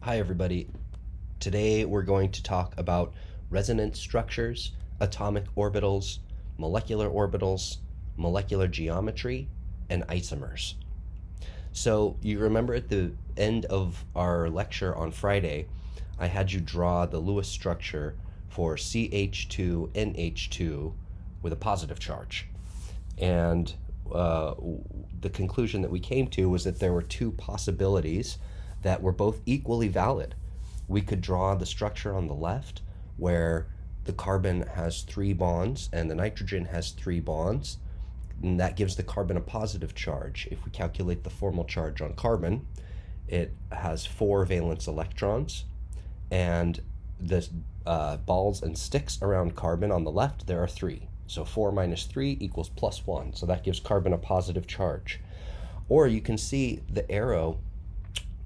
Hi, everybody. Today we're going to talk about resonance structures, atomic orbitals, molecular geometry, and isomers. So you remember at the end of our lecture on Friday, I had you draw the Lewis structure for CH2NH2 with a positive charge. And the conclusion that we came to was that there were two possibilities that were both equally valid. We could draw the structure on the left where the carbon has 3 bonds and the nitrogen has 3 bonds, and that gives the carbon a positive charge. If we calculate the formal charge on carbon, it has 4 valence electrons, and the balls and sticks around carbon on the left, there are 3. So 4 minus 3 equals plus 1. So that gives carbon a positive charge. Or you can see the arrow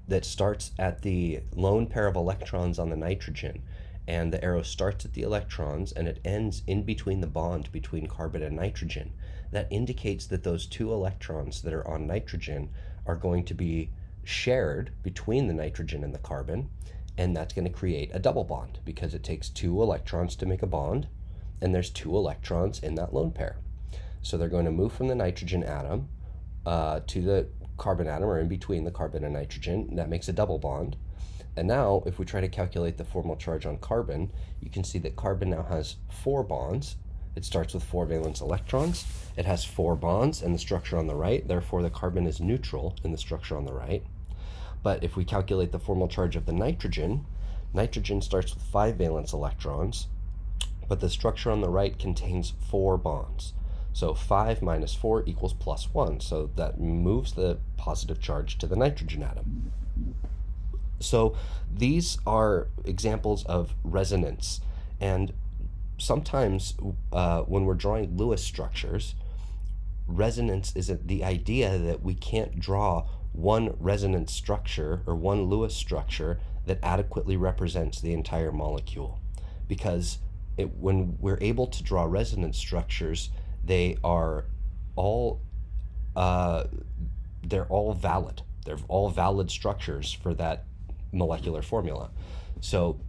that starts at the lone pair of electrons on the nitrogen, and the arrow starts at the electrons and it ends in between the bond between carbon and nitrogen. That indicates that those 2 electrons that are on nitrogen are going to be shared between the nitrogen and the carbon, and that's going to create a double bond because it takes 2 electrons to make a bond, and there's 2 electrons in that lone pair. So they're going to move from the nitrogen atom to the carbon atom, or in between the carbon and nitrogen, and that makes a double bond. And now if we try to calculate the formal charge on carbon, you can see that carbon now has 4 bonds. It starts with 4 valence electrons. It has 4 bonds in the structure on the right, therefore the carbon is neutral in the structure on the right. But if we calculate the formal charge of the nitrogen, nitrogen starts with 5 valence electrons, but the structure on the right contains 4 bonds. So 5 minus 4 equals plus 1. So that moves the positive charge to the nitrogen atom. So these are examples of resonance. And sometimes when we're drawing Lewis structures, resonance is the idea that we can't draw one resonance structure or one Lewis structure that adequately represents the entire molecule. Because when we're able to draw resonance structures, they are all they're all valid. They're all valid structures for that molecular formula. So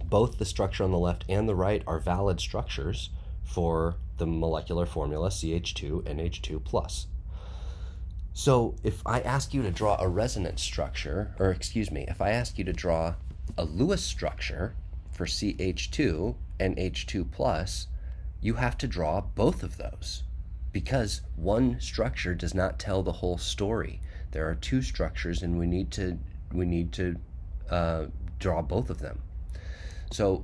both the structure on the left and the right are valid structures for the molecular formula CH2NH2+. So if I ask you to draw a resonance structure, or excuse me, if I ask you to draw a Lewis structure for CH2NH2+, you have to draw both of those because one structure does not tell the whole story. There are 2 structures and we need to draw both of them. So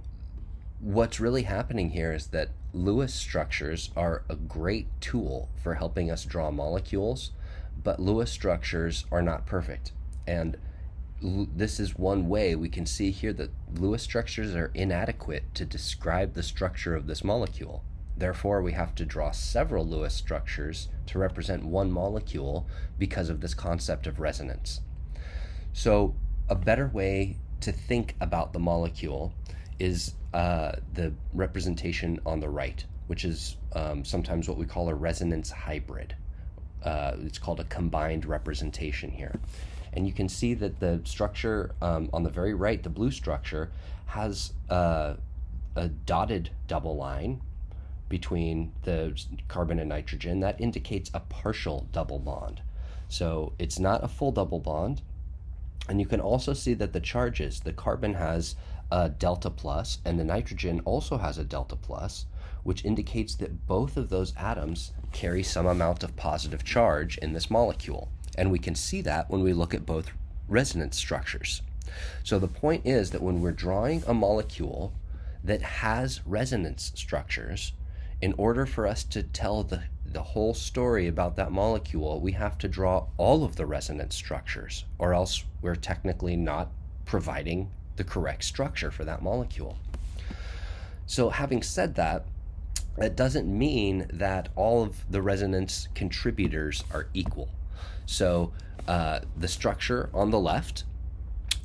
what's really happening here is that Lewis structures are a great tool for helping us draw molecules, but Lewis structures are not perfect. And this is one way we can see here that Lewis structures are inadequate to describe the structure of this molecule. Therefore, we have to draw several Lewis structures to represent one molecule because of this concept of resonance. So a better way to think about the molecule is the representation on the right, which is sometimes what we call a resonance hybrid. It's called a combined representation here. And you can see that the structure on the very right, the blue structure, has a dotted double line between the carbon and nitrogen. That indicates a partial double bond. So it's not a full double bond. And you can also see that the charges, the carbon has a delta plus and the nitrogen also has a delta plus, which indicates that both of those atoms carry some amount of positive charge in this molecule. And we can see that when we look at both resonance structures. So the point is that when we're drawing a molecule that has resonance structures, in order for us to tell the whole story about that molecule, we have to draw all of the resonance structures, or else we're technically not providing the correct structure for that molecule. So having said that, that doesn't mean that all of the resonance contributors are equal. So the structure on the left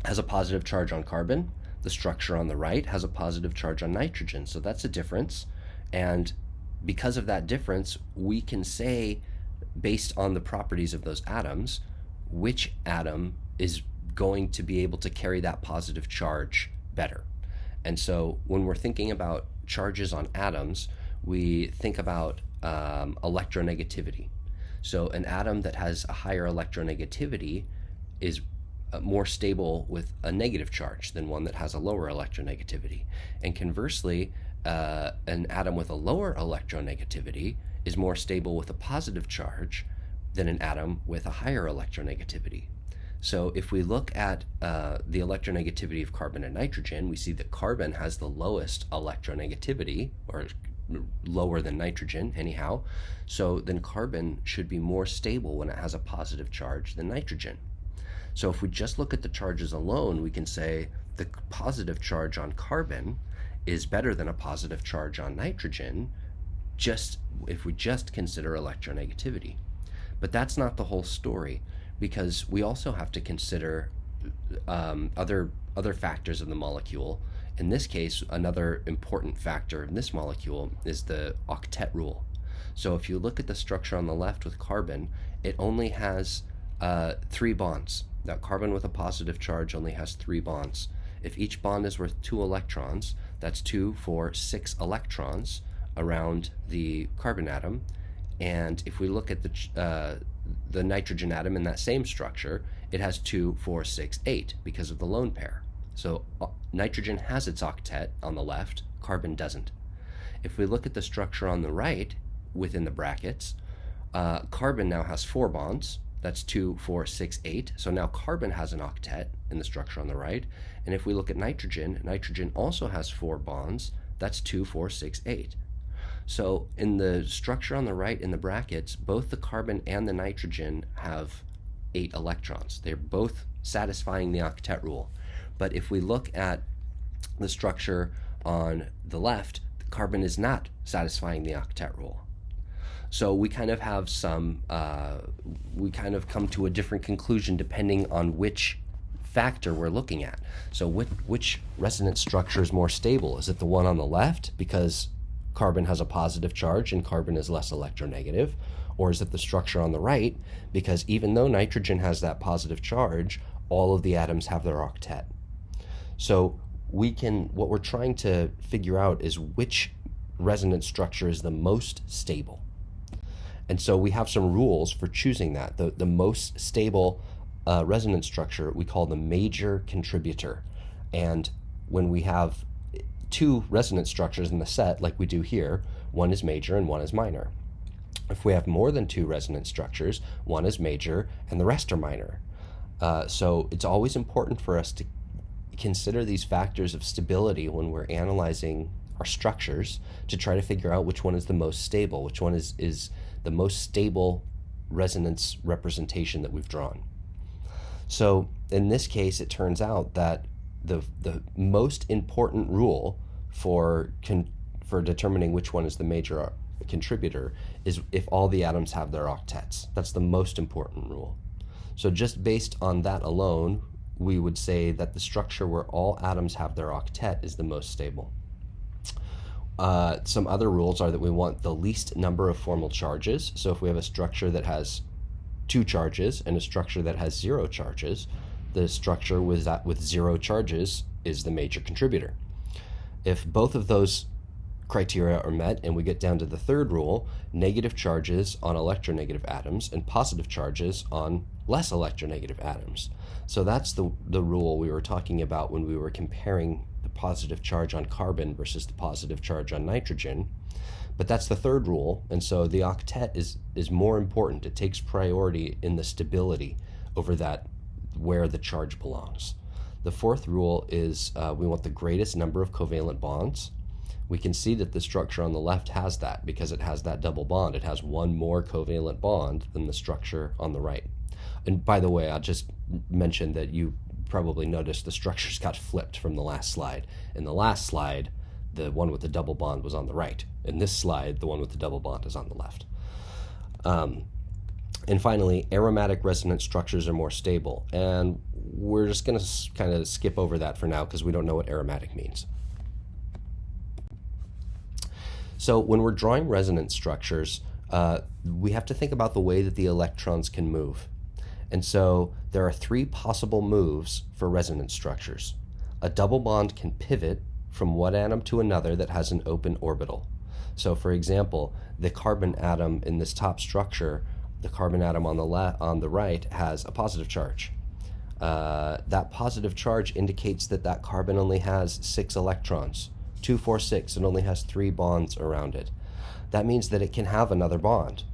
has a positive charge on carbon. The structure on the right has a positive charge on nitrogen. So that's a difference. And because of that difference, we can say, based on the properties of those atoms, which atom is going to be able to carry that positive charge better. And so when we're thinking about charges on atoms, we think about electronegativity. So an atom that has a higher electronegativity is more stable with a negative charge than one that has a lower electronegativity. And conversely, an atom with a lower electronegativity is more stable with a positive charge than an atom with a higher electronegativity. So if we look at the electronegativity of carbon and nitrogen, we see that carbon has the lowest electronegativity, or lower than nitrogen anyhow. So then carbon should be more stable when it has a positive charge than nitrogen. So if we just look at the charges alone, we can say the positive charge on carbon is better than a positive charge on nitrogen, just if we just consider electronegativity. But that's not the whole story, because we also have to consider other factors of the molecule. In this case, another important factor in this molecule is the octet rule. So if you look at the structure on the left with carbon, it only has 3 bonds. Now, carbon with a positive charge only has 3 bonds. If each bond is worth 2 electrons, that's 2, 4, 6 electrons around the carbon atom. And if we look at the nitrogen atom in that same structure, it has 2, 4, 6, 8 because of the lone pair. So nitrogen has its octet on the left, carbon doesn't. If we look at the structure on the right, within the brackets, carbon now has 4 bonds. That's 2, 4, 6, 8. So now carbon has an octet in the structure on the right. And if we look at nitrogen, nitrogen also has 4 bonds. That's 2, 4, 6, 8. So in the structure on the right in the brackets, both the carbon and the nitrogen have 8 electrons. They're both satisfying the octet rule. But if we look at the structure on the left, the carbon is not satisfying the octet rule. So we kind of have we kind of come to a different conclusion depending on which factor we're looking at. So which resonance structure is more stable? Is it the one on the left because carbon has a positive charge and carbon is less electronegative? Or is it the structure on the right because even though nitrogen has that positive charge, all of the atoms have their octet? So what we're trying to figure out is which resonance structure is the most stable. And so we have some rules for choosing that. The most stable resonance structure we call the major contributor. And when we have 2 resonance structures in the set, like we do here, one is major and one is minor. If we have more than 2 resonance structures, one is major and the rest are minor. So it's always important for us to consider these factors of stability when we're analyzing our structures to try to figure out which one is the most stable, which one is the most stable resonance representation that we've drawn. So in this case, it turns out that the most important rule for determining which one is the major contributor is if all the atoms have their octets. That's the most important rule. So just based on that alone, we would say that the structure where all atoms have their octet is the most stable. Some other rules are that we want the least number of formal charges. So if we have a structure that has 2 charges and a structure that has 0 charges, the structure with 0 charges is the major contributor. If both of those criteria are met and we get down to the third rule, negative charges on electronegative atoms and positive charges on less electronegative atoms. So that's the rule we were talking about when we were comparing the positive charge on carbon versus the positive charge on nitrogen. But that's the third rule, and so the octet is more important. It takes priority in the stability over that where the charge belongs. The fourth rule is we want the greatest number of covalent bonds. We can see that the structure on the left has that because it has that double bond. It has one more covalent bond than the structure on the right. And by the way, I'll just mention that you probably noticed the structures got flipped from the last slide. In the last slide, the one with the double bond was on the right. In this slide, the one with the double bond is on the left. And finally, aromatic resonance structures are more stable. And we're just going to kind of skip over that for now because we don't know what aromatic means. So when we're drawing resonance structures, we have to think about the way that the electrons can move. And so there are three possible moves for resonance structures. A double bond can pivot from one atom to another that has an open orbital. So for example, the carbon atom in this top structure, the carbon atom on the right has a positive charge. That positive charge indicates that that carbon only has 6 electrons, 2, 4, 6, and only has 3 bonds around it. That means that it can have another bond.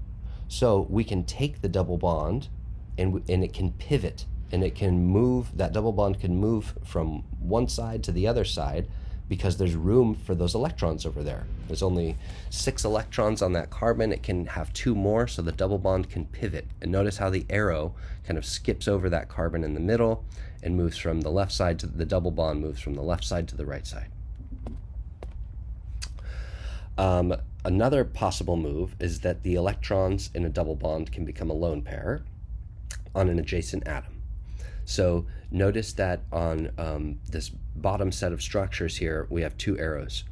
So we can take the double bond and it can pivot, and it can move, that double bond can move from one side to the other side because there's room for those electrons over there. There's only 6 electrons on that carbon. It can have 2 more, so the double bond can pivot. And notice how the arrow kind of skips over that carbon in the middle and moves from the left side to the double bond, moves from the left side to the right side. Another possible move is that the electrons in a double bond can become a lone pair on an adjacent atom. So notice that on this bottom set of structures here, we have 2 arrows.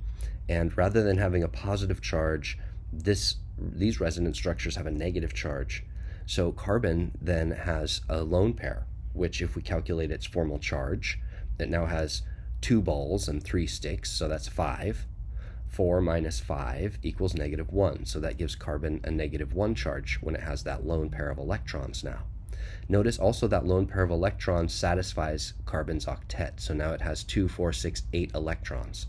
And rather than having a positive charge, these resonance structures have a negative charge. So carbon then has a lone pair, which if we calculate its formal charge, it now has 2 balls and 3 sticks, so that's 5. 4 minus 5 equals -1, so that gives carbon a -1 charge when it has that lone pair of electrons now. Notice also that lone pair of electrons satisfies carbon's octet, so now it has 2, 4, 6, 8 electrons.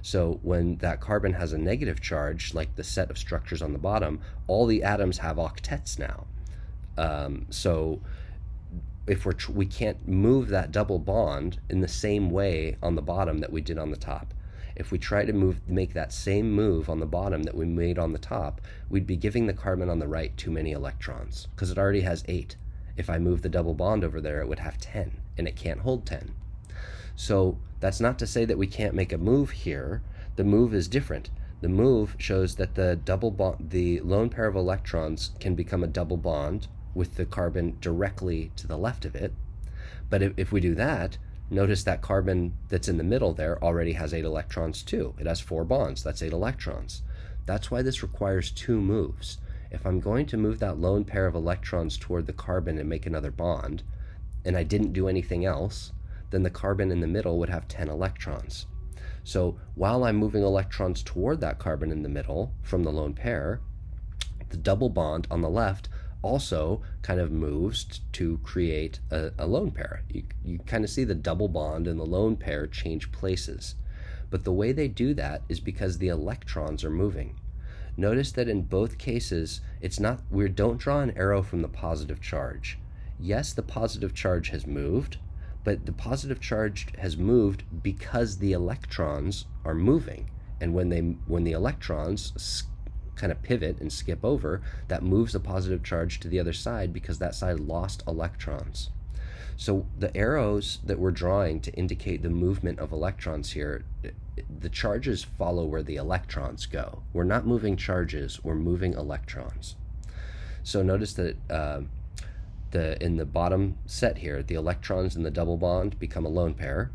So when that carbon has a negative charge, like the set of structures on the bottom, all the atoms have octets now. So if we can't move that double bond in the same way on the bottom that we did on the top. If we try to make that same move on the bottom that we made on the top, we'd be giving the carbon on the right too many electrons, because it already has 8. If I move the double bond over there, it would have 10, and it can't hold 10. So that's not to say that we can't make a move here. The move is different. The move shows that the lone pair of electrons can become a double bond with the carbon directly to the left of it. But if we do that, notice that carbon that's in the middle there already has 8 electrons too. It has 4 bonds, that's 8 electrons. That's why this requires 2 moves. If I'm going to move that lone pair of electrons toward the carbon and make another bond, and I didn't do anything else, then the carbon in the middle would have 10 electrons. So while I'm moving electrons toward that carbon in the middle from the lone pair, the double bond on the left also kind of moves to create a lone pair. You kind of see the double bond and the lone pair change places. But the way they do that is because the electrons are moving. Notice that in both cases, we don't draw an arrow from the positive charge. Yes, the positive charge has moved, but the positive charge has moved because the electrons are moving. And when the electrons kind of pivot and skip over, that moves the positive charge to the other side because that side lost electrons. So the arrows that we're drawing to indicate the movement of electrons here, the charges follow where the electrons go. We're not moving charges, we're moving electrons. So notice that in the bottom set here, the electrons in the double bond become a lone pair,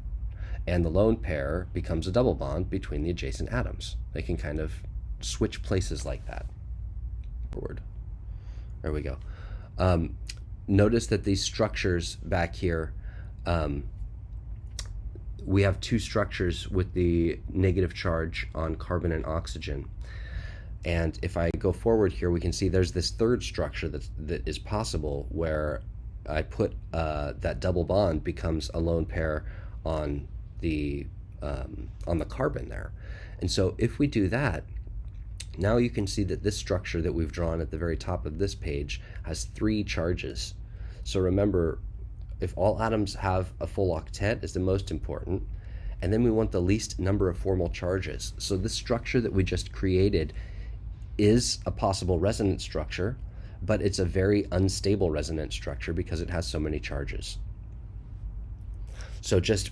and the lone pair becomes a double bond between the adjacent atoms. They can kind of switch places like that. Forward. There we go. Notice that these structures back here, we have 2 structures with the negative charge on carbon and oxygen. And if I go forward here, we can see there's this third structure that is possible where I put that double bond becomes a lone pair on the carbon there. And so if we do that, now you can see that this structure that we've drawn at the very top of this page has 3 charges. So remember, if all atoms have a full octet is the most important, and then we want the least number of formal charges. So this structure that we just created is a possible resonance structure, but it's a very unstable resonance structure because it has so many charges. So just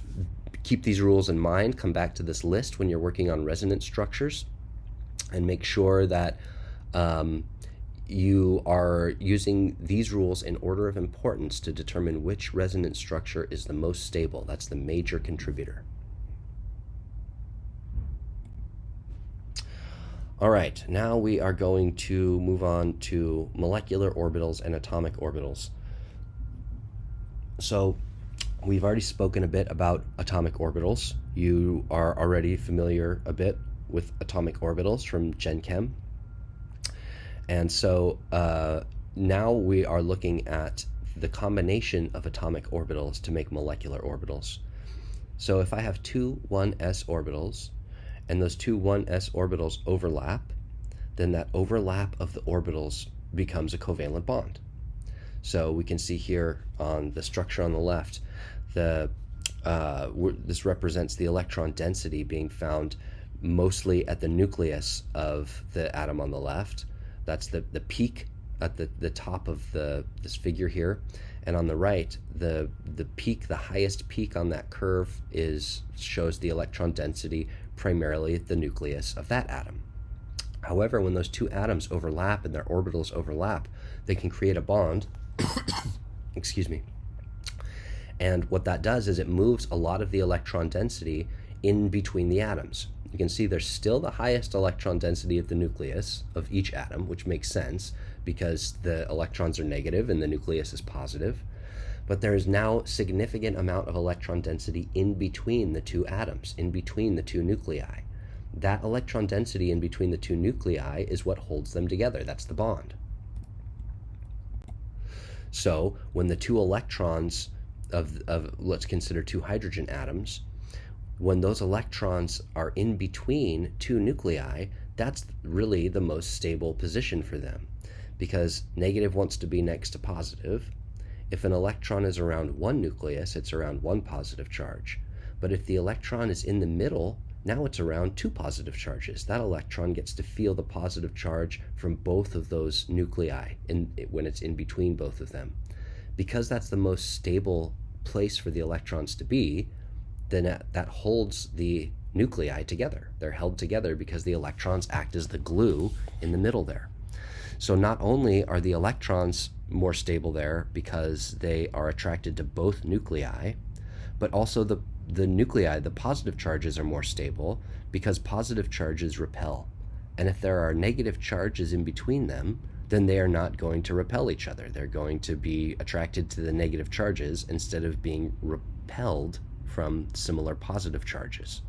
keep these rules in mind, come back to this list when you're working on resonance structures, and make sure that you are using these rules in order of importance to determine which resonance structure is the most stable. That's the major contributor. All right, now we are going to move on to molecular orbitals and atomic orbitals. So we've already spoken a bit about atomic orbitals. You are already familiar a bit with atomic orbitals from Gen Chem. And so now we are looking at the combination of atomic orbitals to make molecular orbitals. So if I have two 1s orbitals, and those two 1s orbitals overlap, then that overlap of the orbitals becomes a covalent bond. So we can see here on the structure on the left, this represents the electron density being found mostly at the nucleus of the atom on the left. That's the peak at the top of this figure here. And on the right, the peak, the highest peak on that curve shows the electron density primarily at the nucleus of that atom. However, when those two atoms overlap and their orbitals overlap, they can create a bond. Excuse me. And what that does is it moves a lot of the electron density in between the atoms. You can see there's still the highest electron density at the nucleus of each atom, which makes sense because the electrons are negative and the nucleus is positive. But there is now significant amount of electron density in between the two atoms, in between the two nuclei. That electron density in between the two nuclei is what holds them together. That's the bond. So when the two electrons of let's consider two hydrogen atoms, when those electrons are in between two nuclei, that's really the most stable position for them, because negative wants to be next to positive. If an electron is around one nucleus, it's around one positive charge. But if the electron is in the middle, now it's around two positive charges. That electron gets to feel the positive charge from both of those nuclei when it's in between both of them. Because that's the most stable place for the electrons to be, then that holds the nuclei together. They're held together because the electrons act as the glue in the middle there. So not only are the electrons more stable there because they are attracted to both nuclei, but also the nuclei, the positive charges, are more stable because positive charges repel. And if there are negative charges in between them, then they are not going to repel each other. They're going to be attracted to the negative charges instead of being repelled from similar positive charges.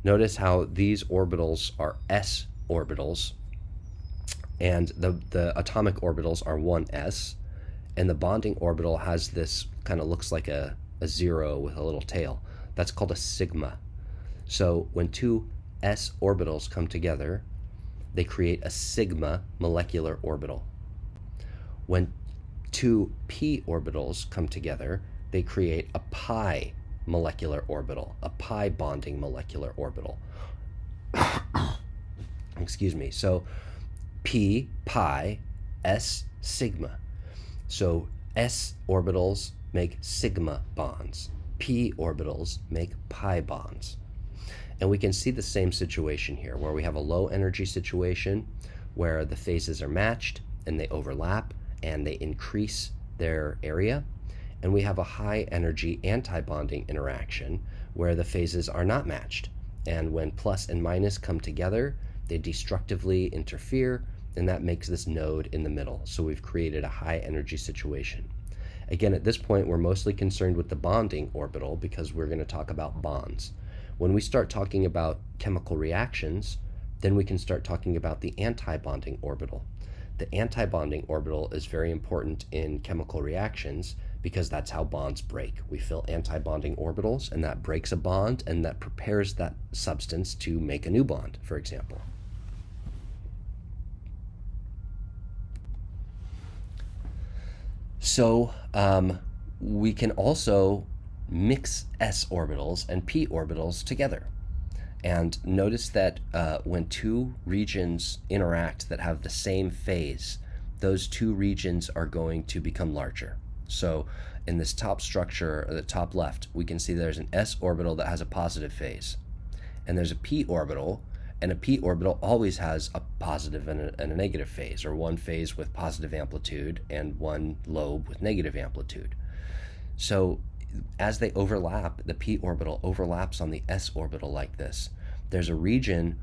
Notice how these orbitals are s orbitals, and the atomic orbitals are 1s, and the bonding orbital has this kind of looks like a zero with a little tail. That's called a sigma. So when two s orbitals come together, they create a sigma molecular orbital. When two p orbitals come together, they create a pi molecular orbital, a pi bonding molecular orbital. Excuse me. So p, pi, s, sigma. So s orbitals make sigma bonds. P orbitals make pi bonds. And we can see the same situation here, where we have a low energy situation where the phases are matched and they overlap and they increase their area. And we have a high energy anti-bonding interaction where the phases are not matched. And when plus and minus come together, they destructively interfere, and that makes this node in the middle. So we've created a high energy situation. Again, at this point, we're mostly concerned with the bonding orbital because we're going to talk about bonds. When we start talking about chemical reactions, then we can start talking about the anti-bonding orbital. The anti-bonding orbital is very important in chemical reactions because that's how bonds break. We fill anti-bonding orbitals, and that breaks a bond, and that prepares that substance to make a new bond, for example. So we can also mix s orbitals and p orbitals together. And notice that when two regions interact that have the same phase, those two regions are going to become larger. So in this top structure, or the top left, we can see there's an s orbital that has a positive phase. And there's a p orbital, and a p orbital always has a positive and a negative phase, or one phase with positive amplitude and one lobe with negative amplitude. So as they overlap, the p orbital overlaps on the s orbital like this. There's a region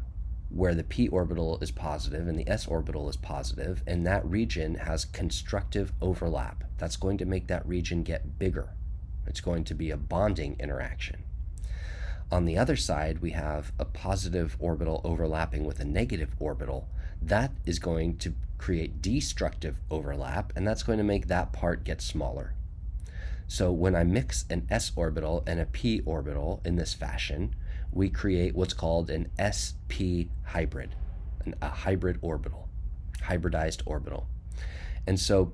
where the p orbital is positive and the s orbital is positive, and that region has constructive overlap. That's going to make that region get bigger. It's going to be a bonding interaction. On the other side, we have a positive orbital overlapping with a negative orbital. That is going to create destructive overlap, and that's going to make that part get smaller. So when I mix an s orbital and a p orbital in this fashion, we create what's called an sp hybrid, a hybrid orbital, hybridized orbital. And so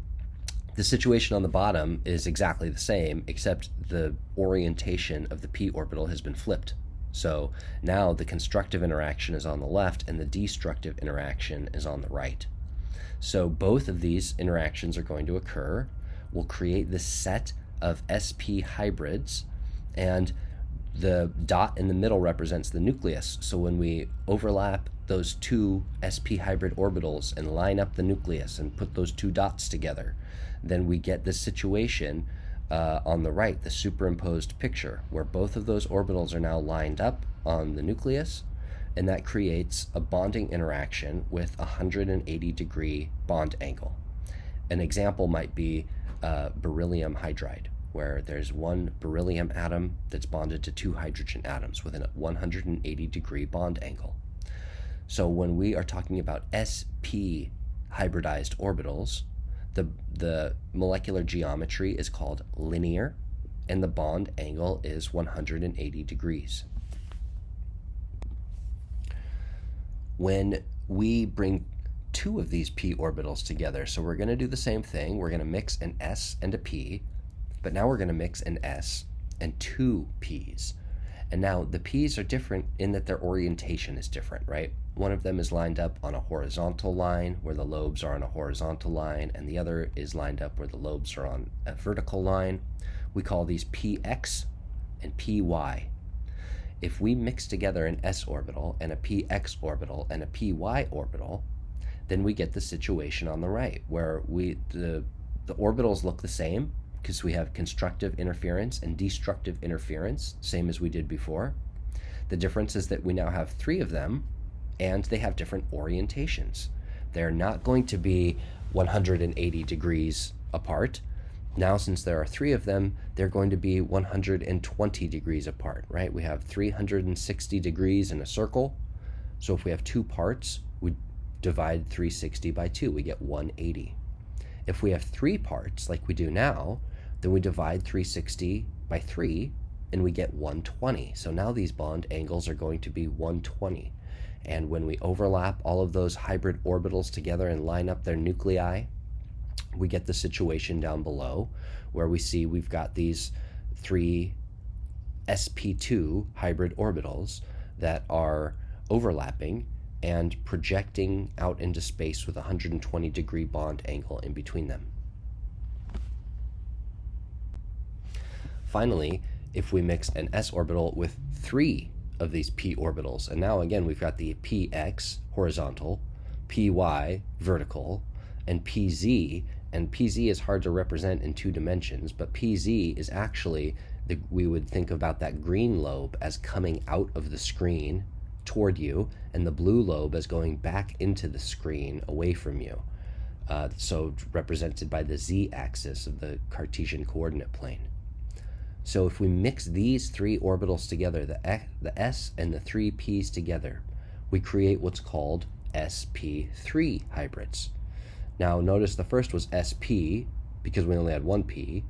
the situation on the bottom is exactly the same, except the orientation of the p orbital has been flipped. So now the constructive interaction is on the left and the destructive interaction is on the right. So both of these interactions are going to occur. We'll create this set of sp hybrids, and the dot in the middle represents the nucleus. So when we overlap those two sp hybrid orbitals and line up the nucleus and put those two dots together, then we get this situation on the right, the superimposed picture, where both of those orbitals are now lined up on the nucleus, and that creates a bonding interaction with a 180-degree bond angle. An example might be beryllium hydride, where there's one beryllium atom that's bonded to two hydrogen atoms with a 180-degree bond angle. So when we are talking about sp hybridized orbitals, the molecular geometry is called linear, and the bond angle is 180 degrees. When we bring two of these p orbitals together, so we're going to do the same thing. We're going to mix an s and a p, but now we're going to mix an s and two p's. And now the p's are different in that their orientation is different, right? One of them is lined up on a horizontal line where the lobes are on a horizontal line, and the other is lined up where the lobes are on a vertical line. We call these px and py. If we mix together an s orbital and a px orbital and a py orbital, then we get the situation on the right where the orbitals look the same because we have constructive interference and destructive interference, same as we did before. The difference is that we now have three of them, and they have different orientations. They're not going to be 180 degrees apart. Now, since there are three of them, they're going to be 120 degrees apart, right? We have 360 degrees in a circle. So if we have two parts, we divide 360 by 2. We get 180. If we have three parts, like we do now, then we divide 360 by 3, and we get 120. So now these bond angles are going to be 120. And when we overlap all of those hybrid orbitals together and line up their nuclei, we get the situation down below where we see we've got these three sp2 hybrid orbitals that are overlapping and projecting out into space with a 120-degree bond angle in between them. Finally, if we mix an s orbital with three of these p orbitals, and now again we've got the px horizontal, py vertical, and pz, and pz is hard to represent in 2 dimensions, but pz is actually, we would think about that green lobe as coming out of the screen toward you, and the blue lobe as going back into the screen away from you. So represented by the z-axis of the Cartesian coordinate plane. So if we mix these three orbitals together, the s and the three p's together, we create what's called sp3 hybrids. Now notice the first was sp because we only had one p.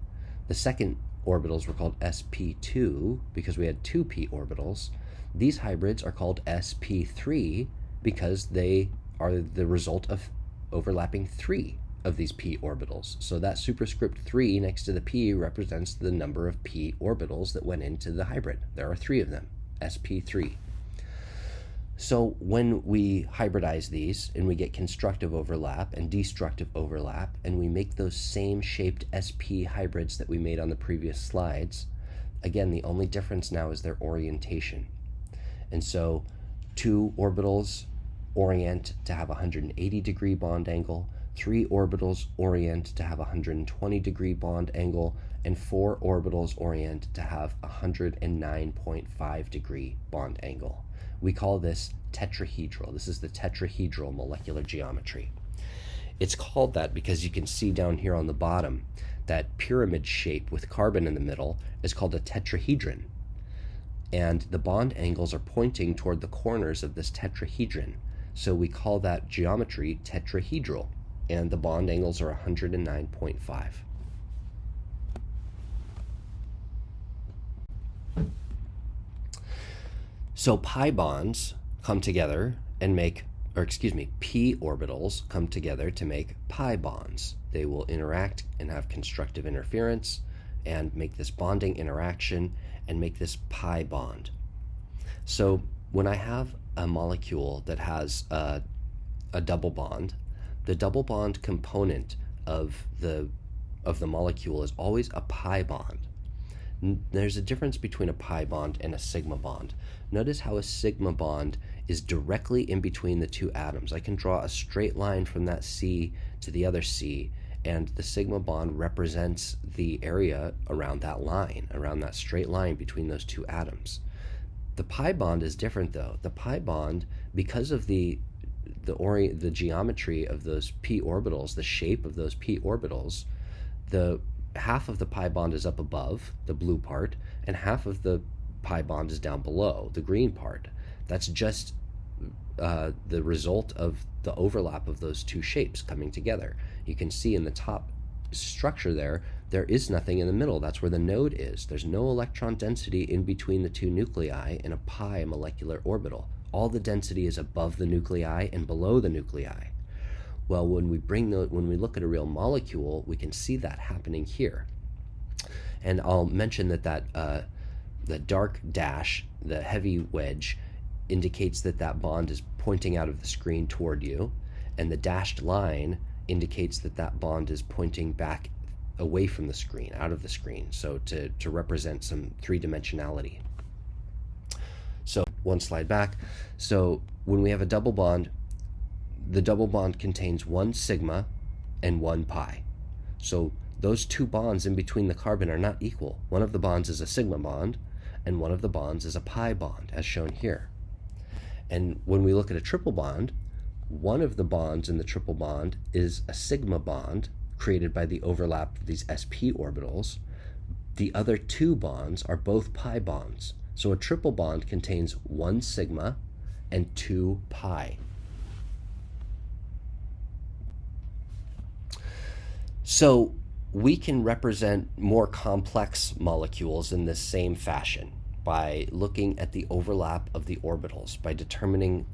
The second orbitals were called sp2 because we had two p orbitals. These hybrids are called sp3 because they are the result of overlapping three of these p orbitals. So that superscript 3 next to the p represents the number of p orbitals that went into the hybrid. There are three of them, sp3. So when we hybridize these and we get constructive overlap and destructive overlap, and we make those same shaped sp hybrids that we made on the previous slides, again, the only difference now is their orientation. And so two orbitals orient to have a 180-degree bond angle, three orbitals orient to have a 120-degree bond angle, and four orbitals orient to have a 109.5-degree bond angle. We call this tetrahedral. This is the tetrahedral molecular geometry. It's called that because you can see down here on the bottom that pyramid shape with carbon in the middle is called a tetrahedron. And the bond angles are pointing toward the corners of this tetrahedron. So we call that geometry tetrahedral. And the bond angles are 109.5. So pi bonds come together and make, or excuse me, p orbitals come together to make pi bonds. They will interact and have constructive interference and make this bonding interaction and make this pi bond. So when I have a molecule that has a double bond, the double bond component of the molecule is always a pi bond. There's a difference between a pi bond and a sigma bond. Notice how a sigma bond is directly in between the two atoms. I can draw a straight line from that C to the other C, and the sigma bond represents the area around that line, around that straight line between those two atoms. The pi bond is different though. The pi bond, because of the geometry of those p orbitals, the shape of those p orbitals, the half of the pi bond is up above, the blue part, and half of the pi bond is down below, the green part. That's just the result of the overlap of those two shapes coming together. You can see in the top structure there is nothing in the middle. That's where the node is. There's no electron density in between the two nuclei in a pi molecular orbital. All the density is above the nuclei and below the nuclei. Well, when we look at a real molecule, we can see that happening here. And I'll mention that the dark dash, the heavy wedge, indicates that bond is pointing out of the screen toward you, and the dashed line indicates that bond is pointing back away from the screen, out of the screen, so to represent some three-dimensionality. So one slide back. So when we have a double bond, the double bond contains one sigma and one pi. So those two bonds in between the carbon are not equal. One of the bonds is a sigma bond, and one of the bonds is a pi bond, as shown here. And when we look at a triple bond, one of the bonds in the triple bond is a sigma bond created by the overlap of these sp orbitals. The other two bonds are both pi bonds. So a triple bond contains one sigma and two pi. So we can represent more complex molecules in this same fashion by looking at the overlap of the orbitals, by determining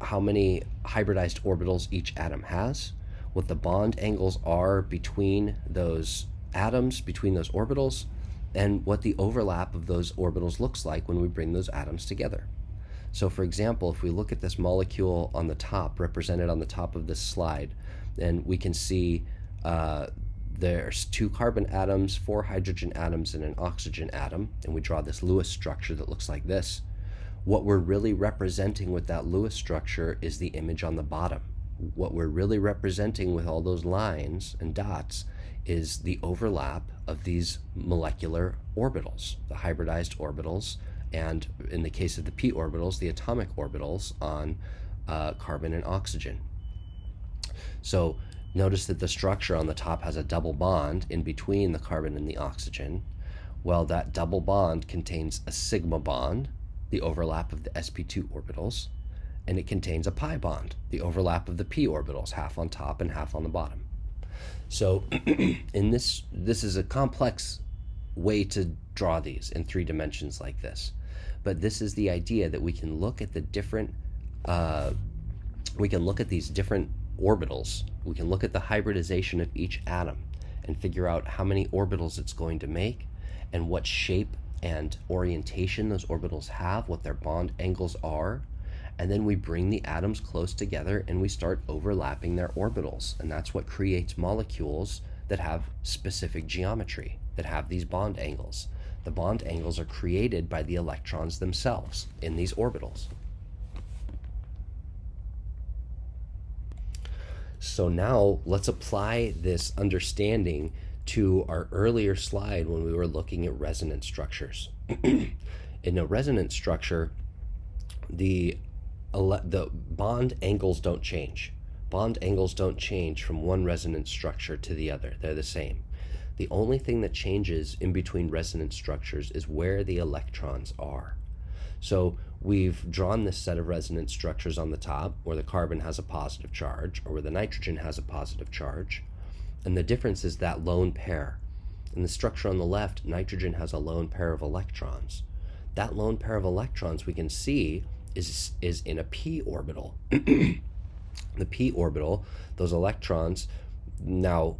how many hybridized orbitals each atom has, what the bond angles are between those atoms, between those orbitals, and what the overlap of those orbitals looks like when we bring those atoms together. So for example, if we look at this molecule on the top, represented on the top of this slide, then we can see there's two carbon atoms, four hydrogen atoms, and an oxygen atom, and we draw this Lewis structure that looks like this. What we're really representing with that Lewis structure is the image on the bottom. What we're really representing with all those lines and dots is the overlap of these molecular orbitals, the hybridized orbitals, and in the case of the p orbitals, the atomic orbitals on carbon and oxygen. So notice that the structure on the top has a double bond in between the carbon and the oxygen. Well, that double bond contains a sigma bond, the overlap of the sp2 orbitals, and it contains a pi bond, the overlap of the p orbitals, half on top and half on the bottom. So in this is a complex way to draw these in 3 dimensions like this. But this is the idea that we can look at the different, we can look at these different orbitals. We can look at the hybridization of each atom and figure out how many orbitals it's going to make and what shape and orientation those orbitals have, what their bond angles are. And then we bring the atoms close together and we start overlapping their orbitals. And that's what creates molecules that have specific geometry, that have these bond angles. The bond angles are created by the electrons themselves in these orbitals. So now let's apply this understanding to our earlier slide when we were looking at resonance structures. In a resonance structure, the the bond angles don't change. Bond angles don't change from one resonance structure to the other. They're the same. The only thing that changes in between resonance structures is where the electrons are. So we've drawn this set of resonance structures on the top where the carbon has a positive charge or where the nitrogen has a positive charge. And the difference is that lone pair. In the structure on the left, nitrogen has a lone pair of electrons. That lone pair of electrons we can see is in a p orbital. The p orbital, those electrons, now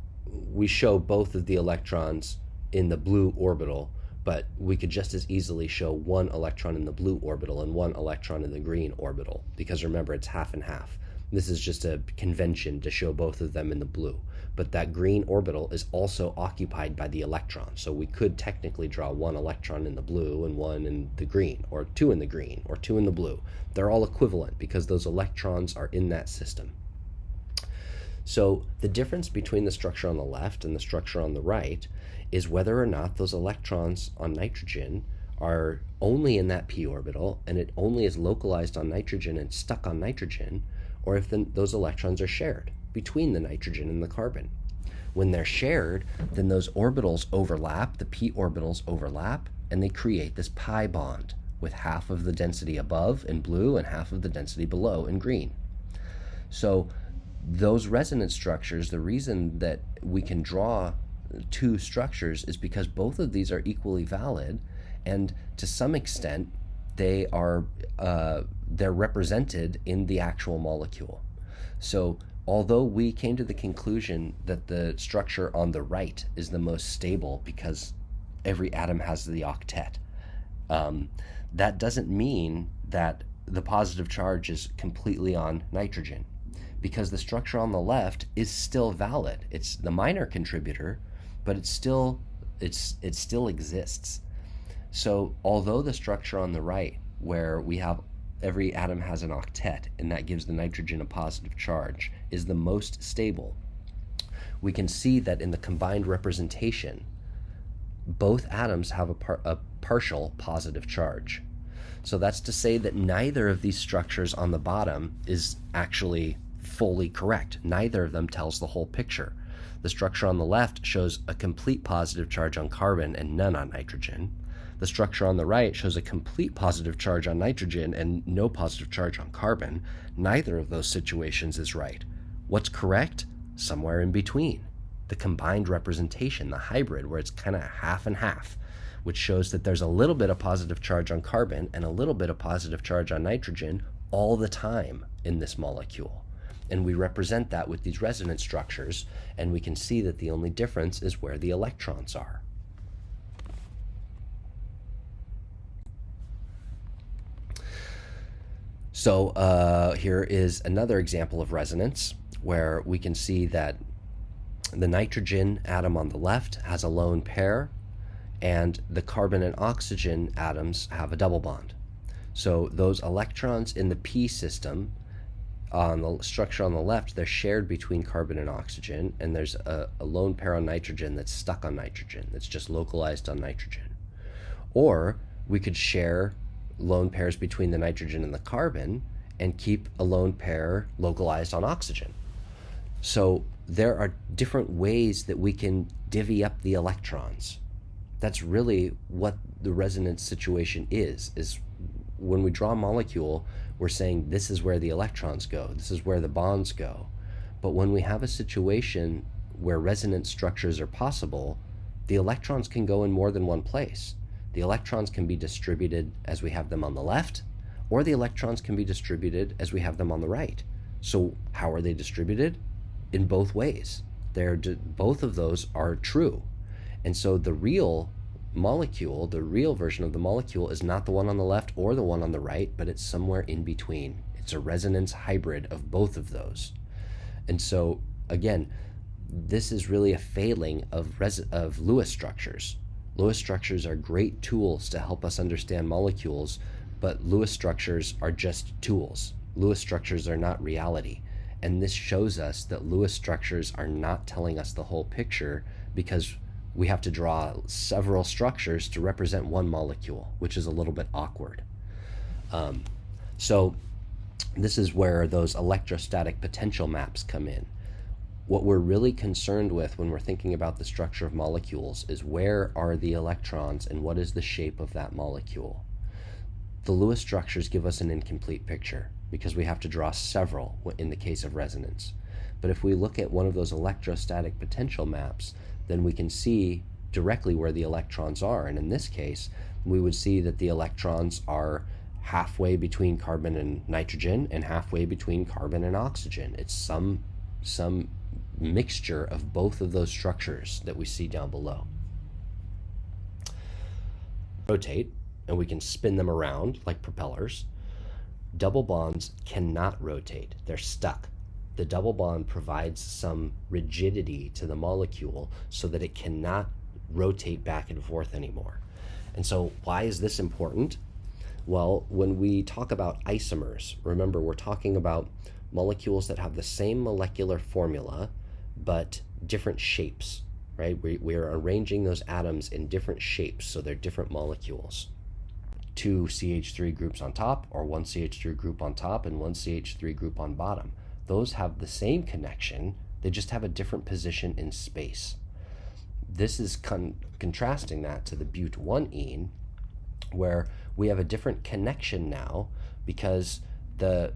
we show both of the electrons in the blue orbital, but we could just as easily show one electron in the blue orbital and one electron in the green orbital, because remember, it's half and half. This is just a convention to show both of them in the blue. But that green orbital is also occupied by the electron. So we could technically draw one electron in the blue and one in the green, or two in the green, or two in the blue. They're all equivalent because those electrons are in that system. So the difference between the structure on the left and the structure on the right is whether or not those electrons on nitrogen are only in that p orbital and it only is localized on nitrogen and stuck on nitrogen, or if those electrons are shared between the nitrogen and the carbon. When they're shared, then those orbitals overlap, the p orbitals overlap, and they create this pi bond with half of the density above in blue and half of the density below in green. So those resonance structures, the reason that we can draw two structures is because both of these are equally valid, and to some extent they're represented in the actual molecule. So although we came to the conclusion that the structure on the right is the most stable because every atom has the octet, that doesn't mean that the positive charge is completely on nitrogen, because the structure on the left is still valid. It's the minor contributor, but it still exists. So although the structure on the right, where we have every atom has an octet and that gives the nitrogen a positive charge, is the most stable, we can see that in the combined representation both atoms have a partial positive charge. So that's to say that neither of these structures on the bottom is actually fully correct. Neither of them tells the whole picture. The structure on the left shows a complete positive charge on carbon and none on nitrogen. The structure on the right shows a complete positive charge on nitrogen and no positive charge on carbon. Neither of those situations is right. What's correct? Somewhere in between. The combined representation, the hybrid, where it's kind of half and half, which shows that there's a little bit of positive charge on carbon and a little bit of positive charge on nitrogen all the time in this molecule. And we represent that with these resonance structures, and we can see that the only difference is where the electrons are. So here is another example of resonance where we can see that the nitrogen atom on the left has a lone pair, and the carbon and oxygen atoms have a double bond. So those electrons in the p system on the structure on the left, they're shared between carbon and oxygen, and there's a lone pair on nitrogen that's stuck on nitrogen, that's just localized on nitrogen. Or we could share lone pairs between the nitrogen and the carbon and keep a lone pair localized on oxygen. So there are different ways that we can divvy up the electrons. That's really what the resonance situation is when we draw a molecule, we're saying this is where the electrons go, this is where the bonds go. But when we have a situation where resonance structures are possible, the electrons can go in more than one place. The electrons can be distributed as we have them on the left, or the electrons can be distributed as we have them on the right. So how are they distributed? In both ways. Both of those are true. And so the real molecule, the real version of the molecule, is not the one on the left or the one on the right, but it's somewhere in between. It's a resonance hybrid of both of those. And so again, this is really a failing of Lewis structures. Lewis structures are great tools to help us understand molecules, but Lewis structures are just tools. Lewis structures are not reality. And this shows us that Lewis structures are not telling us the whole picture, because we have to draw several structures to represent one molecule, which is a little bit awkward. So This is where those electrostatic potential maps come in. What we're really concerned with when we're thinking about the structure of molecules is where are the electrons and what is the shape of that molecule. The Lewis structures give us an incomplete picture because we have to draw several in the case of resonance. But if we look at one of those electrostatic potential maps, then we can see directly where the electrons are. And in this case, we would see that the electrons are halfway between carbon and nitrogen and halfway between carbon and oxygen. It's some mixture of both of those structures that we see down below. Rotate, and we can spin them around like propellers. Double bonds cannot rotate. They're stuck. The double bond provides some rigidity to the molecule so that it cannot rotate back and forth anymore. And so why is this important? Well, when we talk about isomers, remember we're talking about molecules that have the same molecular formula but different shapes, right? We are arranging those atoms in different shapes, so they're different molecules. 2 CH3 groups on top, or 1 CH3 group on top and 1 CH3 group on bottom. Those have the same connection, they just have a different position in space. This is contrasting that to the but1-ene, where we have a different connection now because the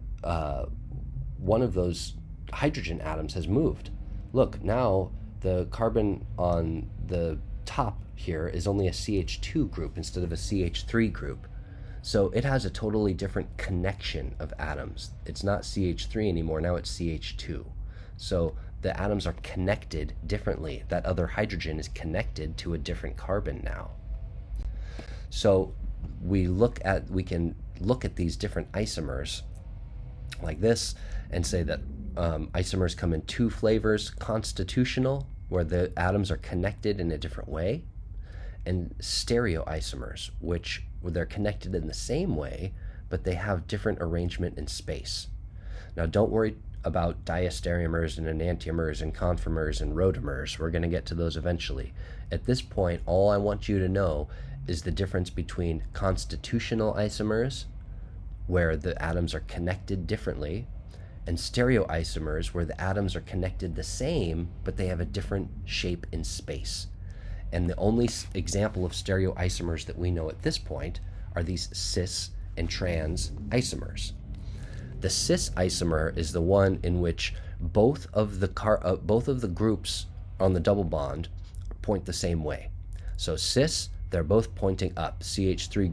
one of those hydrogen atoms has moved. Look, now the carbon on the top here is only a CH2 group instead of a CH3 group. So it has a totally different connection of atoms. It's not CH3 anymore, now it's CH2. So the atoms are connected differently. That other hydrogen is connected to a different carbon now. So we can look at these different isomers like this and say that isomers come in 2 flavors: constitutional, where the atoms are connected in a different way, and stereoisomers, where they're connected in the same way, but they have different arrangement in space. Now, don't worry about diastereomers and enantiomers and conformers and rotamers. We're going to get to those eventually. At this point, all I want you to know is the difference between constitutional isomers, where the atoms are connected differently, and stereoisomers, where the atoms are connected the same, but they have a different shape in space. And the only example of stereoisomers that we know at this point are these cis and trans isomers. The cis isomer is the one in which both of the groups on the double bond point the same way. So cis, they're both pointing up. CH3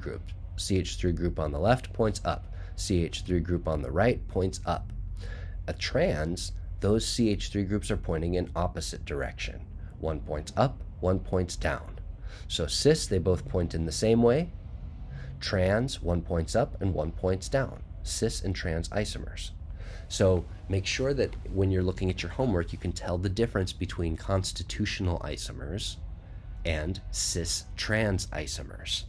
group on the left points up. CH3 group on the right points up. A trans, those CH3 groups are pointing in opposite direction. One points up, one points down. So cis, they both point in the same way. Trans, one points up and one points down. Cis and trans isomers. So make sure that when you're looking at your homework, you can tell the difference between constitutional isomers and cis-trans isomers.